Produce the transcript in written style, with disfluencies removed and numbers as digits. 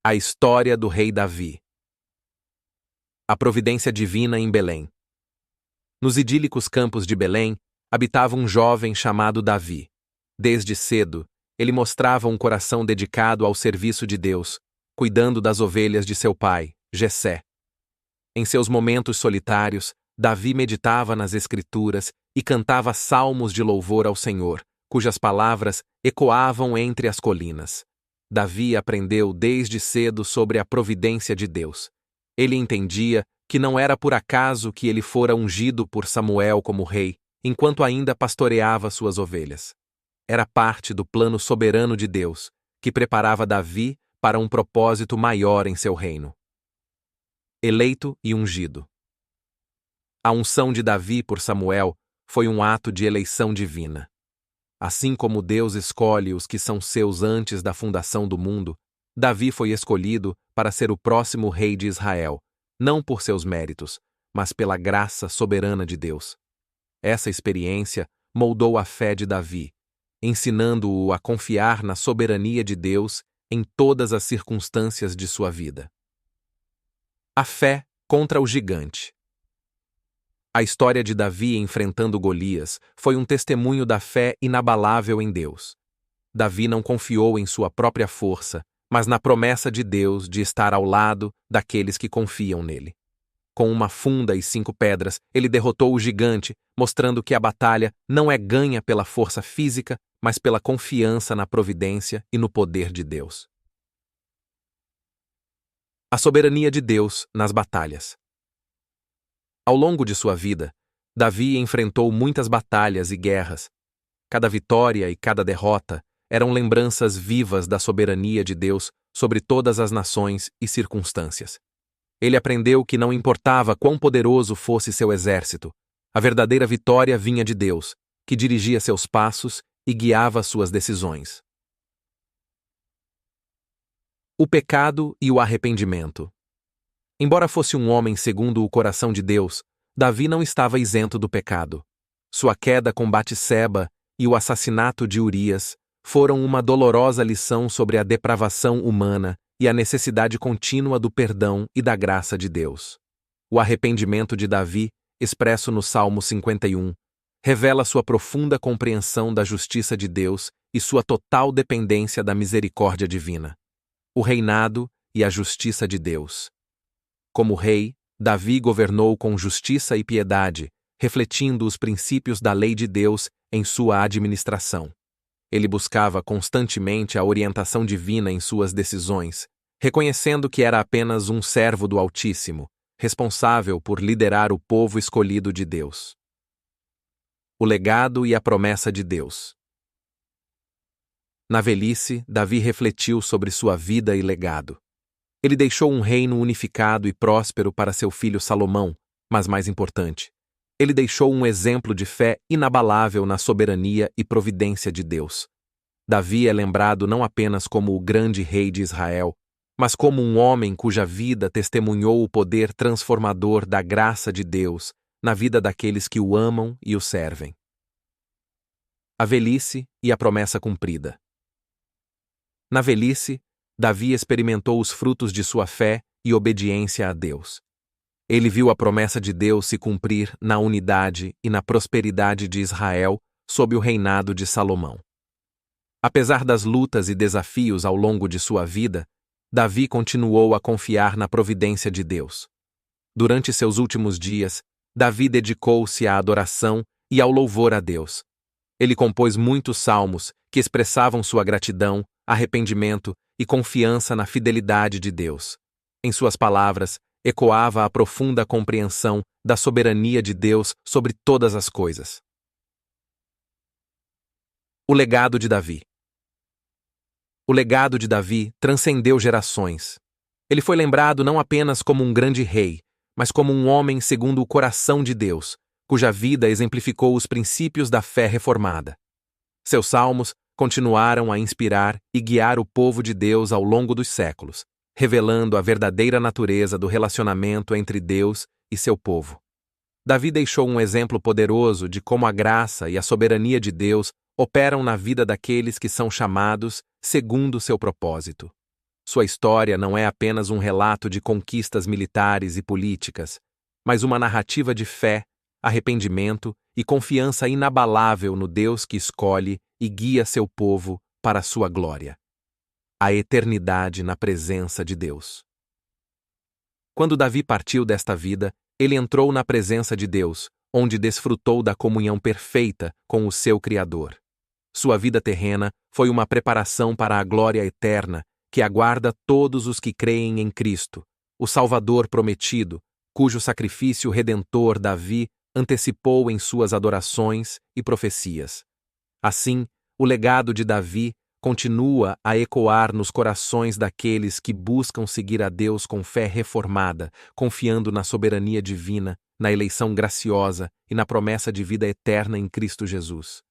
A história do rei Davi. A providência divina em Belém. Nos idílicos campos de Belém, habitava um jovem chamado Davi. Desde cedo, ele mostrava um coração dedicado ao serviço de Deus, cuidando das ovelhas de seu pai, Jessé. Em seus momentos solitários, Davi meditava nas Escrituras e cantava salmos de louvor ao Senhor, cujas palavras ecoavam entre as colinas. Davi aprendeu desde cedo sobre a providência de Deus. Ele entendia que não era por acaso que ele fora ungido por Samuel como rei, enquanto ainda pastoreava suas ovelhas. Era parte do plano soberano de Deus, que preparava Davi para um propósito maior em seu reino. Eleito e ungido. A unção de Davi por Samuel foi um ato de eleição divina. Assim como Deus escolhe os que são seus antes da fundação do mundo, Davi foi escolhido para ser o próximo rei de Israel, não por seus méritos, mas pela graça soberana de Deus. Essa experiência moldou a fé de Davi, ensinando-o a confiar na soberania de Deus em todas as circunstâncias de sua vida. A fé contra o gigante. A história de Davi enfrentando Golias foi um testemunho da fé inabalável em Deus. Davi não confiou em sua própria força, mas na promessa de Deus de estar ao lado daqueles que confiam nele. Com uma funda e 5 pedras, ele derrotou o gigante, mostrando que a batalha não é ganha pela força física, mas pela confiança na providência e no poder de Deus. A soberania de Deus nas batalhas. Ao longo de sua vida, Davi enfrentou muitas batalhas e guerras. Cada vitória e cada derrota eram lembranças vivas da soberania de Deus sobre todas as nações e circunstâncias. Ele aprendeu que não importava quão poderoso fosse seu exército, a verdadeira vitória vinha de Deus, que dirigia seus passos e guiava suas decisões. O pecado e o arrependimento. Embora fosse um homem segundo o coração de Deus, Davi não estava isento do pecado. Sua queda com Batseba e o assassinato de Urias foram uma dolorosa lição sobre a depravação humana e a necessidade contínua do perdão e da graça de Deus. O arrependimento de Davi, expresso no Salmo 51, revela sua profunda compreensão da justiça de Deus e sua total dependência da misericórdia divina. O reinado e a justiça de Deus. Como rei, Davi governou com justiça e piedade, refletindo os princípios da lei de Deus em sua administração. Ele buscava constantemente a orientação divina em suas decisões, reconhecendo que era apenas um servo do Altíssimo, responsável por liderar o povo escolhido de Deus. O legado e a promessa de Deus. Na velhice, Davi refletiu sobre sua vida e legado. Ele deixou um reino unificado e próspero para seu filho Salomão, mas mais importante, ele deixou um exemplo de fé inabalável na soberania e providência de Deus. Davi é lembrado não apenas como o grande rei de Israel, mas como um homem cuja vida testemunhou o poder transformador da graça de Deus na vida daqueles que o amam e o servem. A velhice e a promessa cumprida. Na velhice, Davi experimentou os frutos de sua fé e obediência a Deus. Ele viu a promessa de Deus se cumprir na unidade e na prosperidade de Israel sob o reinado de Salomão. Apesar das lutas e desafios ao longo de sua vida, Davi continuou a confiar na providência de Deus. Durante seus últimos dias, Davi dedicou-se à adoração e ao louvor a Deus. Ele compôs muitos salmos que expressavam sua gratidão, arrependimento e confiança na fidelidade de Deus. Em suas palavras, ecoava a profunda compreensão da soberania de Deus sobre todas as coisas. O legado de Davi. O legado de Davi transcendeu gerações. Ele foi lembrado não apenas como um grande rei, mas como um homem segundo o coração de Deus, cuja vida exemplificou os princípios da fé reformada. Seus salmos continuaram a inspirar e guiar o povo de Deus ao longo dos séculos, revelando a verdadeira natureza do relacionamento entre Deus e seu povo. Davi deixou um exemplo poderoso de como a graça e a soberania de Deus operam na vida daqueles que são chamados segundo seu propósito. Sua história não é apenas um relato de conquistas militares e políticas, mas uma narrativa de fé, arrependimento e confiança inabalável no Deus que escolhe e guia seu povo para a sua glória. A eternidade na presença de Deus. Quando Davi partiu desta vida, ele entrou na presença de Deus, onde desfrutou da comunhão perfeita com o seu Criador. Sua vida terrena foi uma preparação para a glória eterna que aguarda todos os que creem em Cristo, o Salvador prometido, cujo sacrifício redentor Davi antecipou em suas adorações e profecias. Assim, o legado de Davi continua a ecoar nos corações daqueles que buscam seguir a Deus com fé reformada, confiando na soberania divina, na eleição graciosa e na promessa de vida eterna em Cristo Jesus.